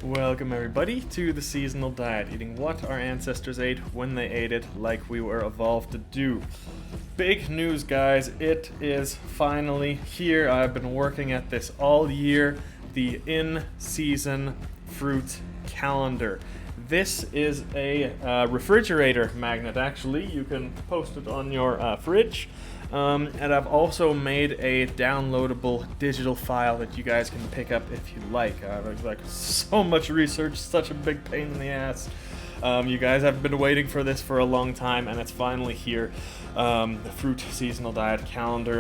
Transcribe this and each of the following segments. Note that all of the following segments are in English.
Welcome everybody to the seasonal diet, eating what our ancestors ate when they ate it, like we were evolved to do. Big news, guys, it is finally here. I've been working at this all year, the in-season fruit calendar. This is a refrigerator magnet, actually. You can post it on your fridge. And I've also made a downloadable digital file that you guys can pick up if you like. There's like so much research, such a big pain in the ass. You guys have been waiting for this for a long time, and it's finally here. The Fruit Seasonal Diet Calendar.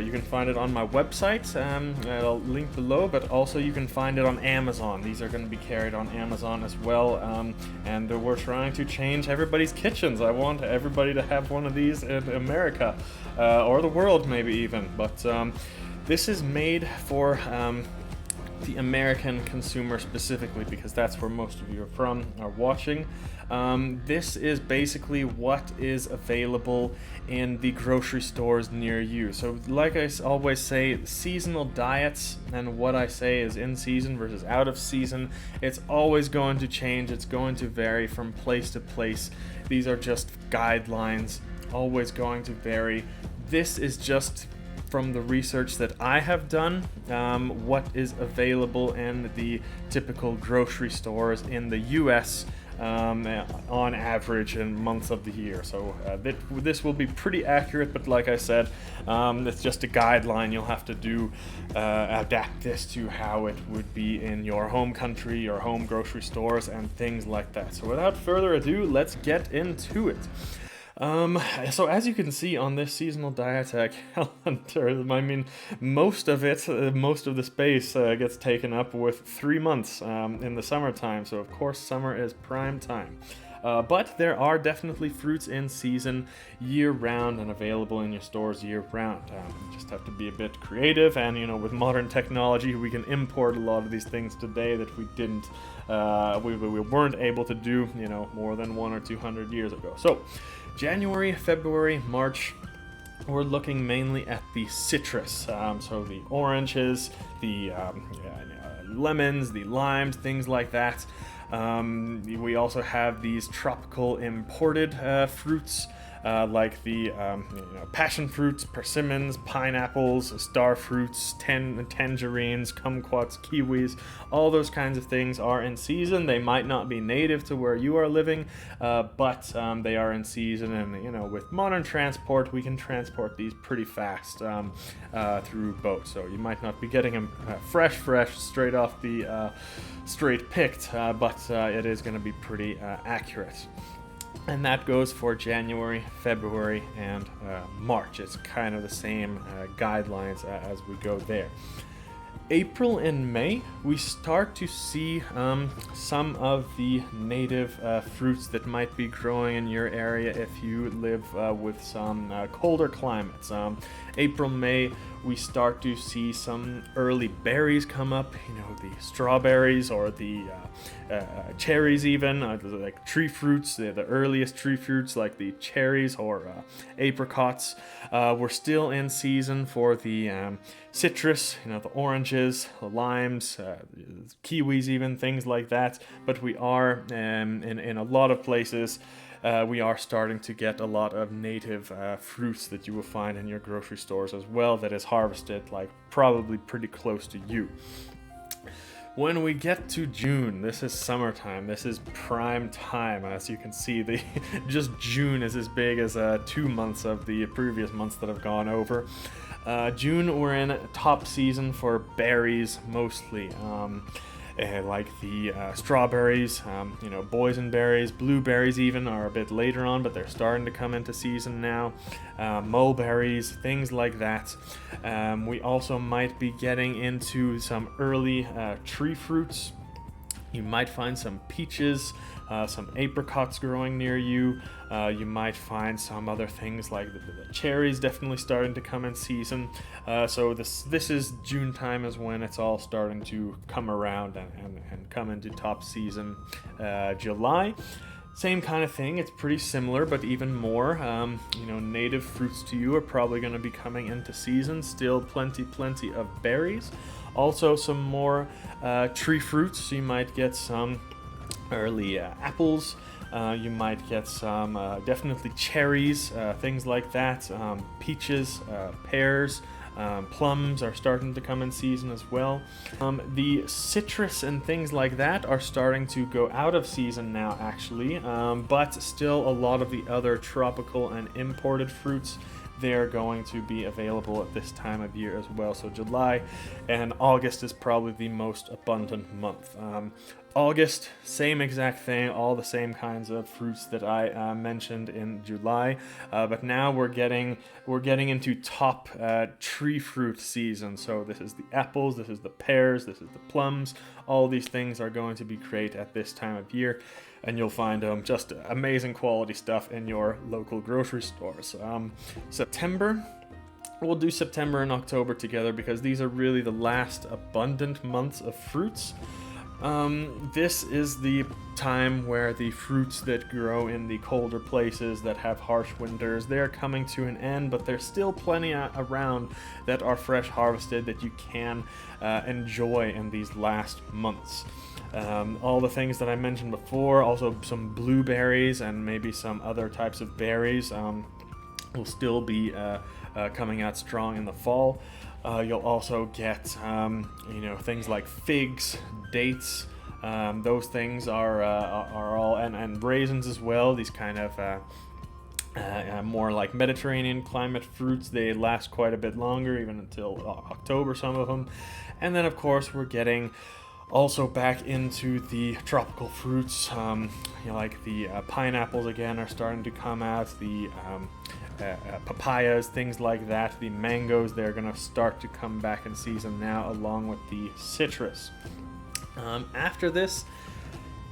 You can find it on my website. I'll link below, but also you can find it on Amazon. These are going to be carried on Amazon as well. And we're trying to change everybody's kitchens. I want everybody to have one of these in America, or the world maybe even. But this is made for the American consumer specifically, because that's where most of you are watching. This is basically what is available in the grocery stores near you. So like I always say, seasonal diets, and what I say is in season versus out of season, it's always going to change. It's going to vary from place to place. These are just guidelines, always going to vary. This is just from the research that I have done, what is available in the typical grocery stores in the US on average in months of the year. So this will be pretty accurate, but like I said, it's just a guideline. You'll have to adapt this to how it would be in your home country, your home grocery stores, and things like that. So without further ado, let's get into it. So as you can see on this seasonal diet calendar, I mean, most of the space gets taken up with 3 months in the summertime. So of course, summer is prime time. But there are definitely fruits in season year-round and available in your stores year-round. You just have to be a bit creative, and with modern technology, we can import a lot of these things today that we didn't, we weren't able to do, more than 100 or 200 years ago. So January, February, March, we're looking mainly at the citrus, so the oranges, the lemons, the limes, things like that. We also have these tropical imported fruits, like the passion fruits, persimmons, pineapples, star fruits, tangerines, kumquats, kiwis. All those kinds of things are in season. They might not be native to where you are living, but they are in season. And with modern transport, we can transport these pretty fast through boats. So you might not be getting them fresh, straight off the straight picked, but it is going to be pretty accurate. And that goes for January, February, and March. It's kind of the same guidelines as we go there. April and May, we start to see some of the native fruits that might be growing in your area if you live with some colder climates. April, May, we start to see some early berries come up, the strawberries or the cherries even, like tree fruits, the earliest tree fruits like the cherries or apricots. We're still in season for the citrus, the oranges, the limes, kiwis even, things like that. But we are, in a lot of places, we are starting to get a lot of native fruits that you will find in your grocery stores as well, that is harvested like probably pretty close to you. When we get to June, this is summertime. This is prime time. As you can see, just June is as big as 2 months of the previous months that have gone over. June, we're in top season for berries mostly. Like the strawberries, boysenberries, blueberries even are a bit later on, but they're starting to come into season now. Mulberries, things like that. We also might be getting into some early tree fruits. You might find some peaches, some apricots growing near you. You might find some other things like the cherries definitely starting to come in season. So this is June time is when it's all starting to come around and come into top season. July, same kind of thing. It's pretty similar, but even more. Native fruits to you are probably going to be coming into season. Still plenty of berries. Also some more tree fruits. So you might get some early apples. You might get some definitely cherries, things like that, peaches, pears, plums are starting to come in season as well. The citrus and things like that are starting to go out of season now, actually, but still a lot of the other tropical and imported fruits, they're going to be available at this time of year as well. So July and August is probably the most abundant month. August, same exact thing, all the same kinds of fruits that I mentioned in July, but now we're getting into top tree fruit season. So this is the apples, this is the pears, this is the plums. All these things are going to be great at this time of year, and you'll find just amazing quality stuff in your local grocery stores. September. We'll do September and October together because these are really the last abundant months of fruits. This is the time where the fruits that grow in the colder places that have harsh winters, they're coming to an end, but there's still plenty around that are fresh harvested that you can enjoy in these last months. All the things that I mentioned before, also some blueberries and maybe some other types of berries will still be coming out strong in the fall. You'll also get things like figs, dates. Those things are all, and raisins as well. These kind of more like Mediterranean climate fruits. They last quite a bit longer, even until October, some of them. And then of course we're getting also back into the tropical fruits, like the pineapples again are starting to come out, the papayas, things like that, the mangoes, they're going to start to come back in season now, along with the citrus. After this,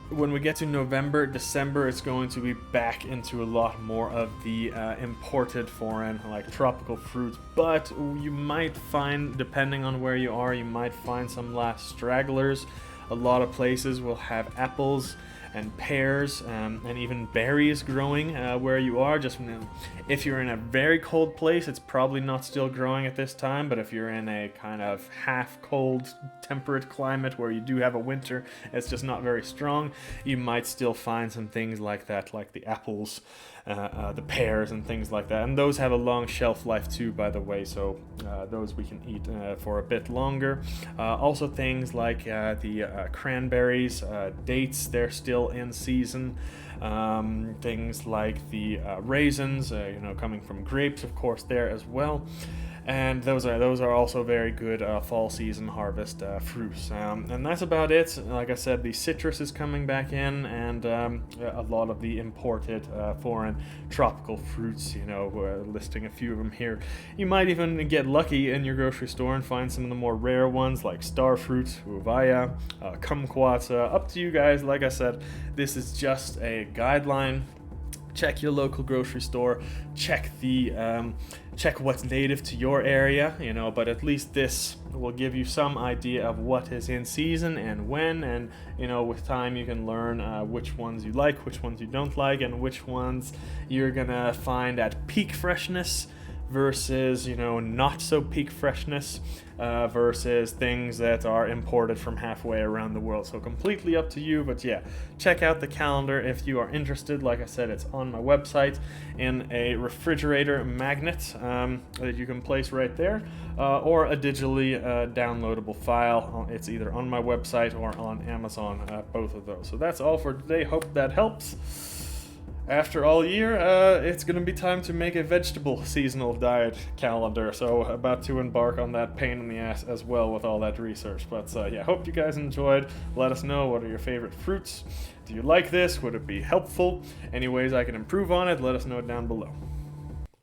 when we get to November, December, it's going to be back into a lot more of the imported foreign, like tropical fruits, but you might find, depending on where you are, you might find some last stragglers. A lot of places will have apples and pears and even berries growing where you are. Just if you're in a very cold place, it's probably not still growing at this time, but if you're in a kind of half cold temperate climate where you do have a winter, it's just not very strong, you might still find some things like that, like the apples, the pears and things like that, and those have a long shelf life too, by the way, so those we can eat for a bit longer. Also things like the cranberries, dates, they're still in season. Things like the raisins, coming from grapes, of course, there as well. And those are also very good fall season harvest fruits. And that's about it. Like I said, the citrus is coming back in, and a lot of the imported foreign tropical fruits, listing a few of them here. You might even get lucky in your grocery store and find some of the more rare ones like starfruit, uvaya, kumquat. Up to you guys. Like I said, this is just a guideline. Check your local grocery store, check what's native to your area, but at least this will give you some idea of what is in season and when, and with time you can learn which ones you like, which ones you don't like, and which ones you're gonna find at peak freshness versus not so peak freshness, versus things that are imported from halfway around the world. So completely up to you, but yeah, check out the calendar if you are interested. Like I said, it's on my website in a refrigerator magnet that you can place right there, or a digitally downloadable file. It's either on my website or on Amazon, both of those. So that's all for today. Hope that helps. After all year, it's going to be time to make a vegetable seasonal diet calendar, so about to embark on that pain in the ass as well with all that research. But yeah, hope you guys enjoyed. Let us know, what are your favorite fruits? Do you like this? Would it be helpful? Any ways I can improve on it? Let us know down below.